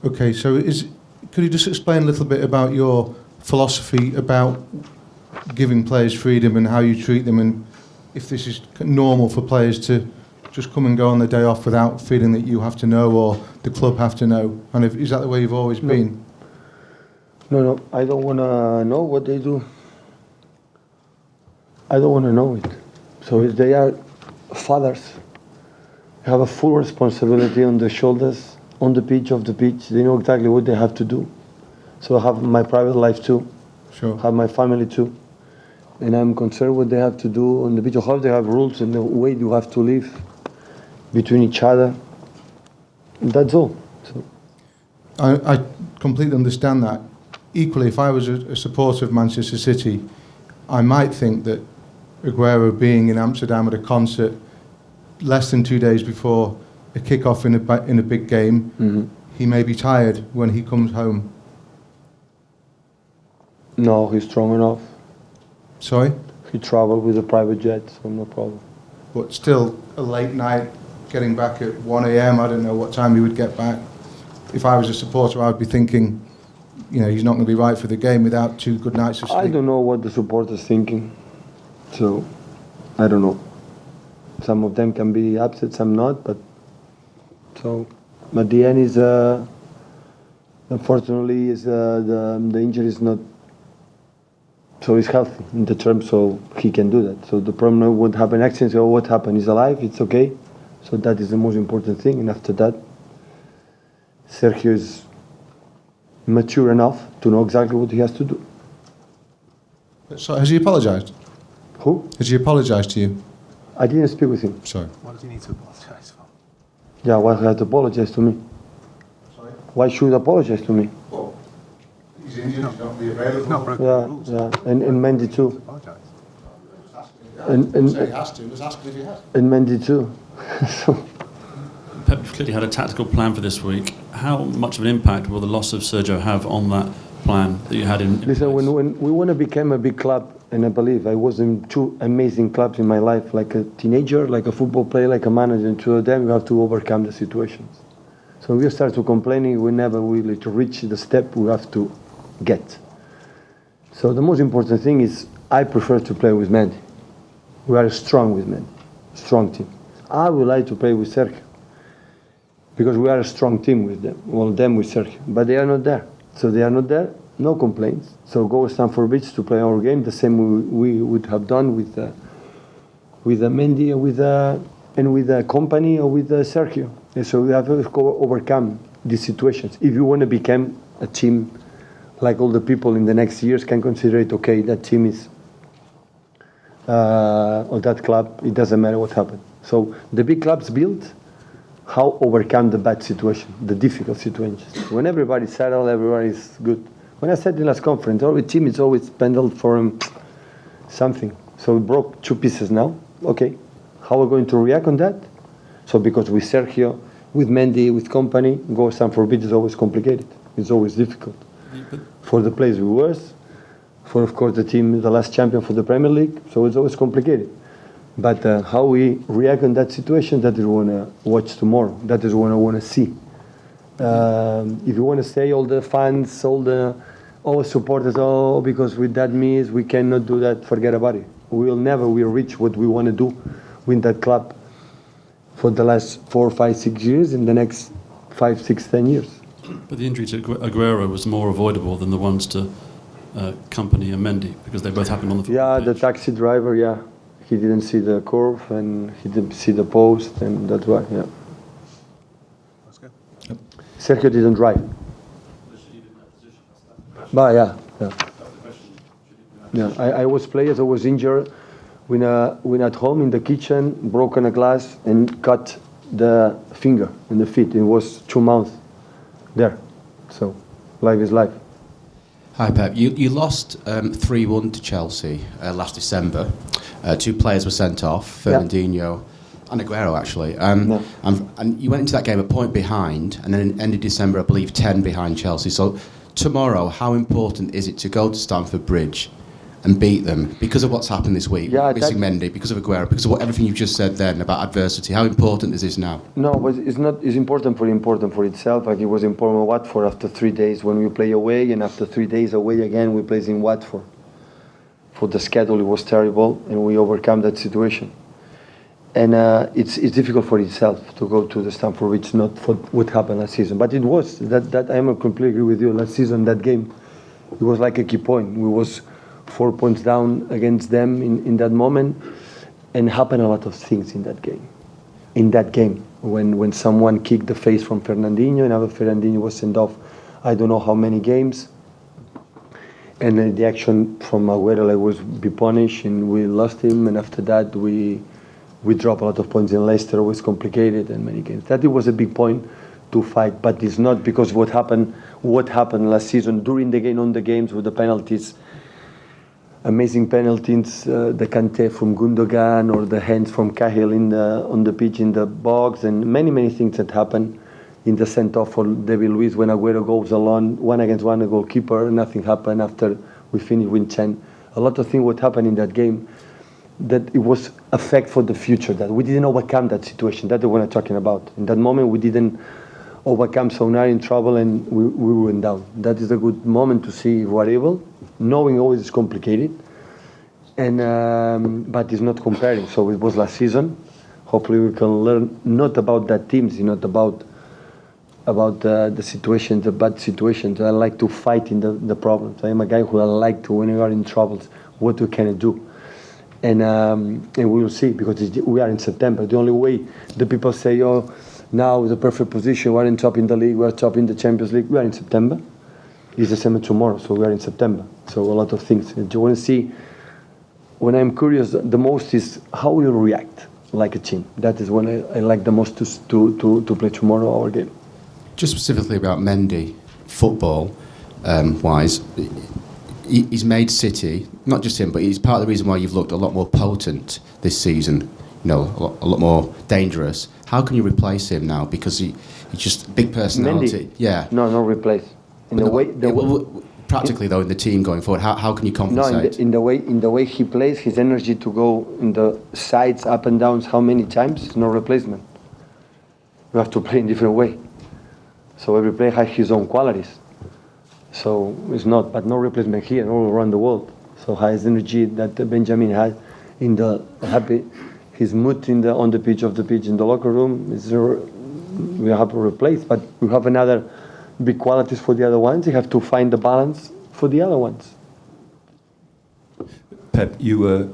Okay, so could you just explain a little bit about your philosophy about giving players freedom and how you treat them, and if this is normal for players to just come and go on the day off without feeling that you have to know or the club have to know? And is that the way you've always been? No, I don't want to know what they do. I don't want to know it. So if they are fathers, they have a full responsibility on their shoulders, on the pitch, off the pitch. They know exactly what they have to do. So I have my private life too. Sure. Have my family too. And I'm concerned what they have to do on the pitch, or how they have rules and the way you have to live between each other. That's all. So. I completely understand that. Equally, if I was a supporter of Manchester City, I might think that Aguero being in Amsterdam at a concert less than 2 days before a kick-off in a big game, he may be tired when he comes home. No, he's strong enough. Sorry? He travelled with a private jet, so no problem. But still, a late night, getting back at 1 a.m, I don't know what time he would get back. If I was a supporter, I would be thinking, he's not going to be right for the game without 2 good nights of sleep. I don't know what the supporters thinking, so I don't know. Some of them can be upset, some not, but so at the end is unfortunately is the injury is not, so he's healthy in the term, so he can do that. So the problem would happen accidents, or what happened, he's alive, it's okay. So that is the most important thing, and after that Sergio is mature enough to know exactly what he has to do. So has he apologised? Who? Has he apologised to you? I didn't speak with him. Sorry. What does he need to apologise for? Yeah, why he had to apologise to me? Sorry? Why should he apologise to me? Well, he's injured, he's not be available. Not broken Yeah, rules. yeah, and Mendy too. Apologise. And Say he has to, just ask him if he has. And Mendy too. So, Pep clearly had a tactical plan for this week. How much of an impact will the loss of Sergio have on that plan that you had in listen, place? when we want to become a big club, and I believe I was in 2 amazing clubs in my life, like a teenager, like a football player, like a manager, and 2 of them, you have to overcome the situations. So when we start to complaining, we never will to reach the step we have to get. So the most important thing is I prefer to play with Mendy. We are strong with Mendy, strong team. I would like to play with Sergio, because we are a strong team with them, well, them with Sergio, but they are not there. So they are not there, no complaints. So go to Stamford Bridge to play our game, the same we would have done with Mendy and with the company or with Sergio. And so we have to overcome these situations. If you want to become a team like all the people in the next years can consider it, okay, that team is, or that club, it doesn't matter what happened. So the big clubs build how overcome the bad situation, the difficult situations. When everybody's settled, everybody's good. When I said in last conference, every team is always pendled for something. So we broke 2 pieces now. Okay, how are we going to react on that? So because with Sergio, with Mendy, with company, go Stamford Bridge is always complicated. It's always difficult. For the players we was, for of course the team, the last champion for the Premier League, so it's always complicated. But how we react in that situation, that is what I want to watch tomorrow. That is what I want to see. If you want to say all the fans, all the supporters, because with that means we cannot do that, forget about it. We'll reach what we want to do with that club for the last 4, 5, 6 years, in the next 5, 6, 10 years. But the injury to Aguero was more avoidable than the ones to Company and Mendy, because they both happened on the football pitch. The taxi driver, he didn't see the curve and he didn't see the post, and that's why, That's good. Yep. Sergio didn't drive. But I was players, I was injured when at home in the kitchen, broken a glass and cut the finger and the feet. It was 2 months there. So life is life. Hi Pep, you lost 3-1 to Chelsea last December. 2 players were sent off, Fernandinho and Aguero actually. And you went into that game a point behind, and then ended December, I believe, 10 behind Chelsea. So tomorrow, how important is it to go to Stamford Bridge and beat them because of what's happened this week, Yeah, missing Mendy, because of Aguero, because of everything you've just said then about adversity? How important is this now? No, but it's not. It's important for itself. Like it was important in Watford after 3 days when we play away, and after 3 days away again we play in Watford. For the schedule, it was terrible, and we overcome that situation. And it's difficult for itself to go to the Stamford Bridge, not for what happened last season. But it was that I am completely agree with you. Last season, that game, it was like a key point. We was 4 points down against them in that moment, and happened a lot of things in that game. In that game, when someone kicked the face from Fernandinho, and after Fernandinho was sent off, I don't know how many games. And then the action from Aguero was be punished, and we lost him. And after that, we dropped a lot of points in Leicester. It was complicated and many games. That it was a big point to fight, but it's not because what happened last season during the game, on the games with the penalties. Amazing penalties, the Kante from Gundogan or the hands from Cahill on the pitch in the box, and many things that happened in the send-off for David Luiz when Aguero goes alone, 1-against-1, the goalkeeper, nothing happened after we finished with 10. A lot of things would happen in that game that it was effect for the future, that we didn't overcome that situation. That's what I'm talking about. In that moment, we didn't overcome, so now in trouble and we went down. That is a good moment to see if we're able, knowing always it's complicated, and but it's not comparing. So it was last season. Hopefully we can learn not about that teams, not about the situations, the bad situations. I like to fight in the problems. I am a guy who I like to, when you are in troubles, what we can do. And we will see, because we are in September. The only way the people say, oh, now is the perfect position, we're in top in the league, we're top in the Champions League. We are in September. It's December tomorrow, so we are in September. So a lot of things. And you want to see, when I'm curious, the most is how we will react like a team. That is when I like the most to play tomorrow, our game. Just specifically about Mendy, football wise, he's made City, not just him, but he's part of the reason why you've looked a lot more potent this season, a lot more dangerous. How can you replace him now? Because he's just a big personality. Mendy? Yeah. No replace. Practically though, in the team going forward, how can you compensate? No, in the way he plays, his energy to go in the sides, up and downs, how many times? No replacement. You have to play in different way. So every player has his own qualities. So it's not, but no replacement here, all around the world. So his energy that Benjamin has in the his mood on the pitch, in the locker room, we have to replace. But we have another big qualities for the other ones. You have to find the balance for the other ones. Pep, you were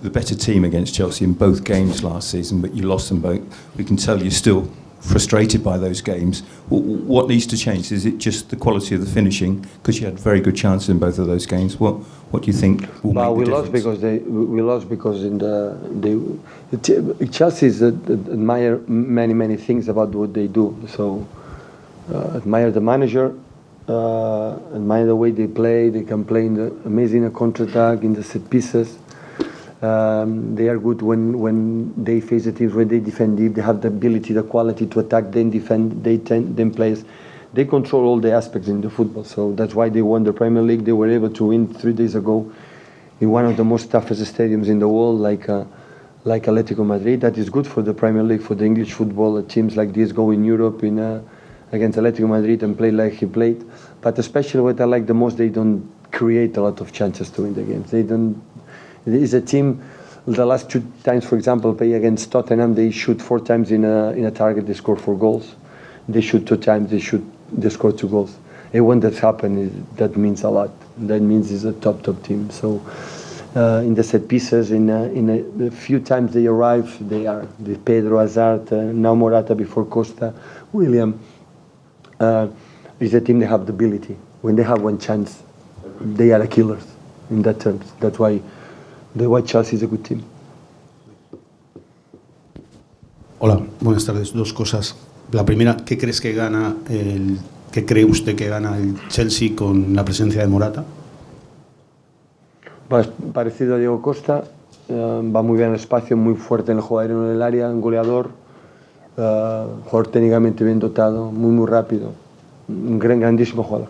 the better team against Chelsea in both games last season, but you lost them both. We can tell you're still frustrated by those games. What needs to change? Is it just the quality of the finishing? Because you had very good chances in both of those games. What do you think will make the difference? We lost because Chelsea admire many things about what they do. So admire the manager, admire the way they play. They can play in the amazing counter-attack, in the set pieces. They are good when they face the teams, when they defend deep. They have the ability, the quality to attack, then defend, then plays. They control all the aspects in the football. So that's why they won the Premier League. They were able to win 3 days ago in one of the most toughest stadiums in the world, like Atletico Madrid. That is good for the Premier League, for the English football. Teams like this go in Europe against Atletico Madrid and play like he played. But especially what I like the most, they don't create a lot of chances to win the games. They don't. It is a team. The last 2 times, for example, play against Tottenham, they shoot 4 times in a target. They score 4 goals. They shoot 2 times. They score 2 goals. And when that happens, that means a lot. That means it's a top team. So in the set pieces, in a few times they arrive, they are the Pedro, Hazard, now Morata before Costa, William. Is a team that have the ability. When they have one chance, they are the killers in that terms. That's why Chelsea is a good team. Hola, buenas tardes. 2 cosas. La primera, ¿qué cree usted que gana el Chelsea con la presencia de Morata? Pues, parecido a Diego Costa, va muy bien al espacio, muy fuerte en el juego aéreo en el área, un goleador, jugador técnicamente bien dotado, muy rápido, un grandísimo jugador.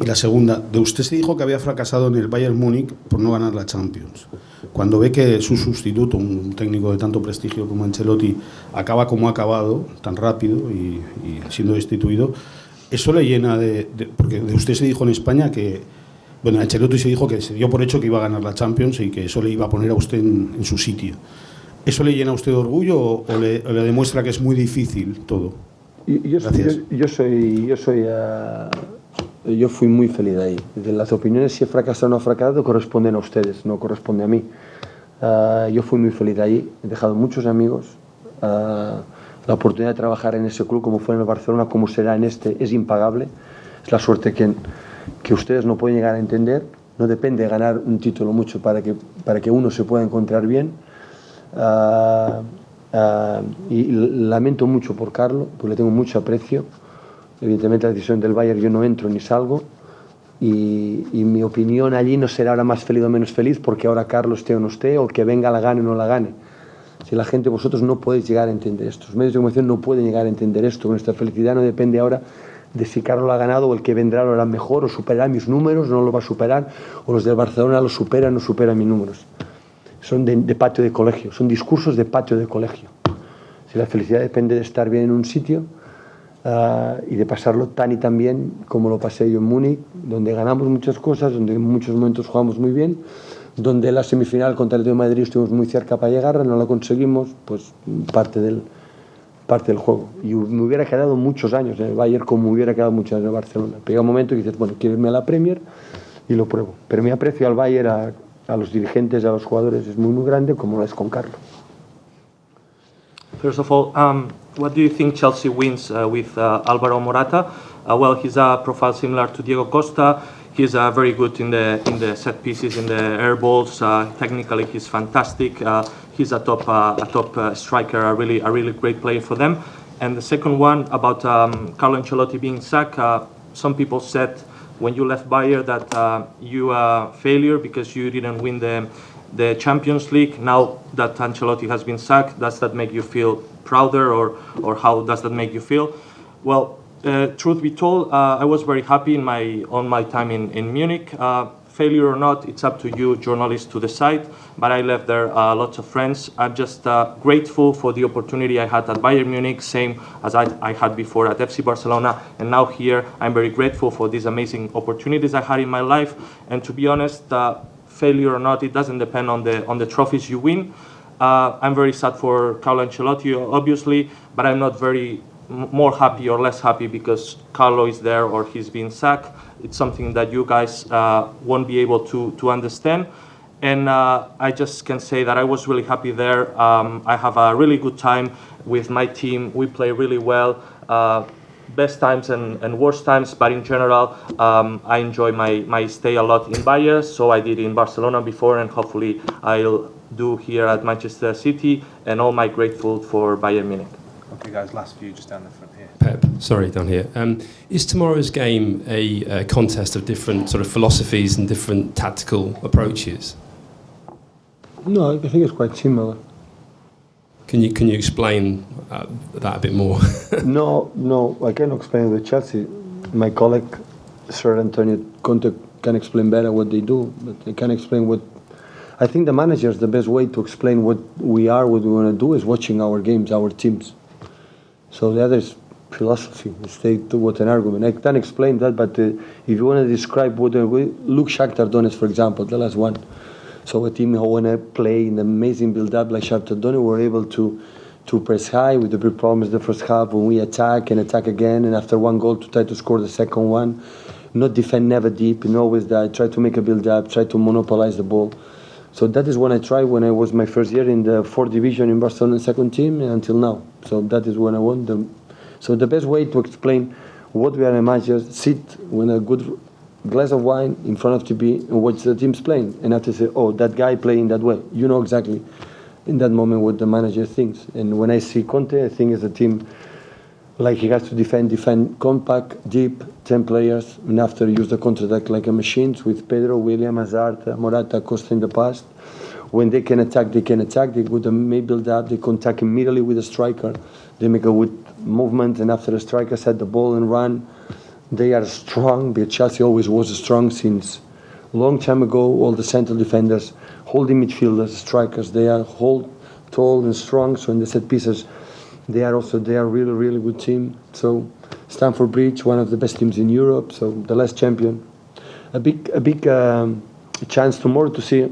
Y la segunda, de usted se dijo que había fracasado en el Bayern Múnich por no ganar la Champions. Cuando ve que su sustituto, un técnico de tanto prestigio como Ancelotti, acaba como ha acabado, tan rápido y siendo destituido, eso le llena porque de usted se dijo en España que, bueno, Ancelotti se dijo que se dio por hecho que iba a ganar la Champions y que eso le iba a poner a usted en su sitio. ¿Eso le llena a usted de orgullo o le demuestra que es muy difícil todo? Yo fui muy feliz ahí. De las opiniones, si he fracasado o no he fracasado, corresponden a ustedes, no corresponde a mí. Yo fui muy feliz ahí, he dejado muchos amigos. La oportunidad de trabajar en ese club, como fue en el Barcelona, como será en este, es impagable. Es la suerte que ustedes no pueden llegar a entender. No depende de ganar un título mucho para que uno se pueda encontrar bien. Y lamento mucho por Carlo, porque le tengo mucho aprecio. Evidentemente la decisión del Bayern yo no entro ni salgo y mi opinión allí no será ahora más feliz o menos feliz porque ahora Carlos esté o no esté, o el que venga la gane o no la gane. Si la gente, vosotros no podéis llegar a entender esto, los medios de comunicación no pueden llegar a entender esto. Nuestra felicidad no depende ahora de si Carlos lo ha ganado o el que vendrá lo hará mejor o superará mis números, no lo va a superar, o los del Barcelona lo superan o no superan mis números. Son de patio de colegio, son discursos de patio de colegio. Si la felicidad depende de estar bien en un sitio y de pasarlo tan y tan bien como lo pasé yo en Múnich, donde ganamos muchas cosas, donde en muchos momentos jugamos muy bien, donde la semifinal contra el Atlético de Madrid estuvimos muy cerca para llegar, no la conseguimos, pues parte del juego. Y me hubiera quedado muchos años en el Bayern como me hubiera quedado muchos años en el Barcelona. Llega un momento que dices, bueno, quiero irme a la Premier y lo pruebo. Pero mi aprecio al Bayern, a los dirigentes, a los jugadores es muy grande, como lo es con Carlos. First of all, what do you think Chelsea wins with Alvaro Morata? Well, he's a profile similar to Diego Costa. He's very good in the set pieces, in the air balls. Technically, he's fantastic. He's a top striker, a really great player for them. And the second one about Carlo Ancelotti being sacked. Some people said when you left Bayern that you are a failure because you didn't win the Champions League. Now that Ancelotti has been sacked, does that make you feel prouder, or how does that make you feel? Well, truth be told, I was very happy on my time in Munich. Failure or not, it's up to you journalists to decide, but I left there lots of friends. I'm just grateful for the opportunity I had at Bayern Munich, same as I had before at FC Barcelona, and now here I'm very grateful for these amazing opportunities I had in my life. And to be honest, failure or not, it doesn't depend on the trophies you win. I'm very sad for Carlo Ancelotti, obviously, but I'm not more happy or less happy because Carlo is there or he's been sacked. It's something that you guys won't be able to understand. And I just can say that I was really happy there. I have a really good time with my team. We play really well. Best times and worst times, but in general, I enjoy my stay a lot in Bayern. So I did in Barcelona before, and hopefully I'll do here at Manchester City, and all my grateful for Bayern Munich. Okay, guys, last few just down the front here. Pep, sorry, down here. Is tomorrow's game a contest of different sort of philosophies and different tactical approaches? No, I think it's quite similar. Can you explain that a bit more? No, I can explain with Chelsea. My colleague, Sir Antonio Conte, can explain better what they do, but I can explain what... I think the manager, the best way to explain what we want to do is watching our games, our teams. So the other is philosophy. State what an argument. I can't explain that, but if you want to describe what look Shakhtar Donetsk, for example, the last one. So a team who want to play in the amazing build-up like Shakhtar Donetsk were able to press high with the big problems the first half when we attack and attack again, and after one goal to try to score the second one. Not defend never deep, and always that. Try to make a build-up, try to monopolize the ball. So that is what I tried when I was my first year in the 4th division in Barcelona second team until now. So that is what I want. So the best way to explain what we are a manager, sit with a good glass of wine in front of TV and watch the teams playing. And after say, oh, that guy playing that way. You know exactly in that moment what the manager thinks. And when I see Conte, I think it's a team like he has to defend compact, deep, 10 players, and after use the counter-attack like a machines with Pedro, William, Hazard, Morata, Costa in the past. When they can attack, they can attack. They would may build up. They can attack immediately with a striker. They make a good movement, and after the striker set the ball and run, They are strong, but Chelsea always was strong since a long time ago. All the central defenders, holding midfielders, strikers, they are tall and strong. So in the set pieces, they are really, really good team. So Stamford Bridge, one of the best teams in Europe. So the last champion, a big chance tomorrow to see,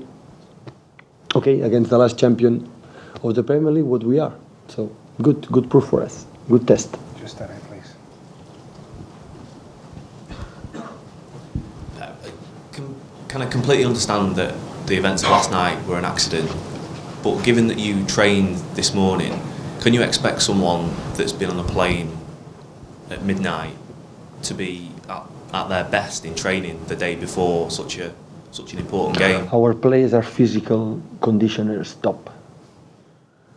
against the last champion of the Premier League, what we are. So good proof for us, good test. Just stand here, please. Can I completely understand that the events of last night were an accident, but given that you trained this morning, can you expect someone that's been on a plane at midnight to be at their best in training the day before such an important game? Our players are physical conditioners top.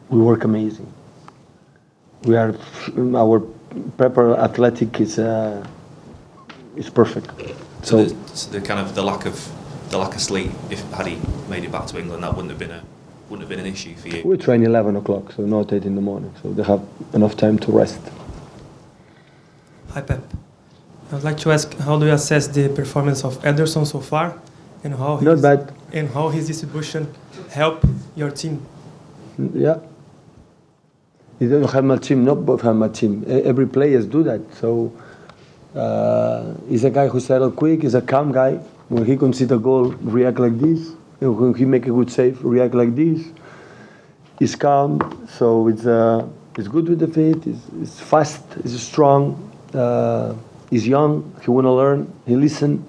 We work amazing. Our prepper athletic is perfect. So the kind of the lack of sleep, had he made it back to England, that wouldn't have been an issue for you. We train 11 o'clock, so not 8 in the morning, so they have enough time to rest. Hi Pep. I would like to ask, how do you assess the performance of Ederson so far, and how his distribution help your team? Yeah. You don't have my team, not both have my team. Every players do that. So he's a guy who settled quick. He's a calm guy. When he concede a goal, react like this. When he make a good save, react like this. He's calm. So it's good with the feet. He's fast. He's strong. He's young. He want to learn. He listen.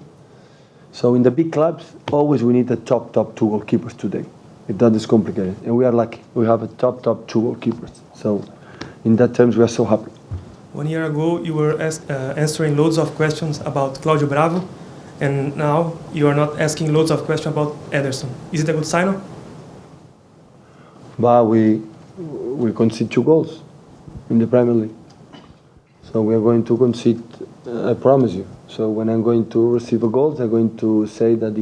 So in the big clubs, always we need the top 2 goalkeepers today. If that is complicated, and we are lucky. We have a top 2 goalkeepers. So in that terms, we are so happy. 1 year ago, you were answering loads of questions about Claudio Bravo, and now you are not asking loads of questions about Ederson. Is it a good sign? But we concede 2 goals in the Premier League. So we are going to concede, I promise you. So when I'm going to receive a goal, I'm going to say that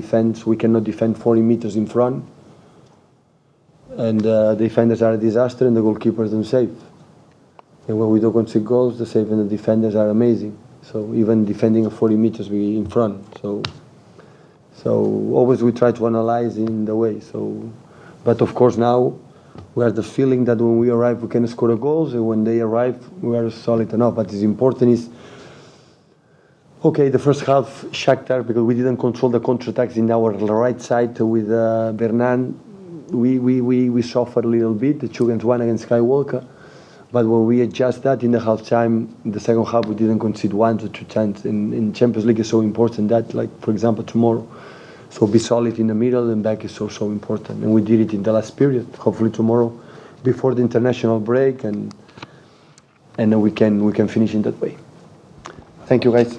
we cannot defend 40 meters in front. And the defenders are a disaster and the goalkeepers don't save. And when we don't concede goals, the save and the defenders are amazing. So even defending at 40 meters, we in front. So always we try to analyze in the way. But of course now we have the feeling that when we arrive we can score goals, and when they arrive we are solid enough. But it's important is, the first half Shakhtar, because we didn't control the counter-attacks in our right side with Bernan. We suffered a little bit, the 2-1 against Skywalker. But when we adjust that in the half-time, in the second half, we didn't concede 1 to 2 times. In Champions League, it's so important that, like, for example, tomorrow. So be solid in the middle and back is so important. And we did it in the last period. Hopefully tomorrow, before the international break, and then we can finish in that way. Thank you, guys.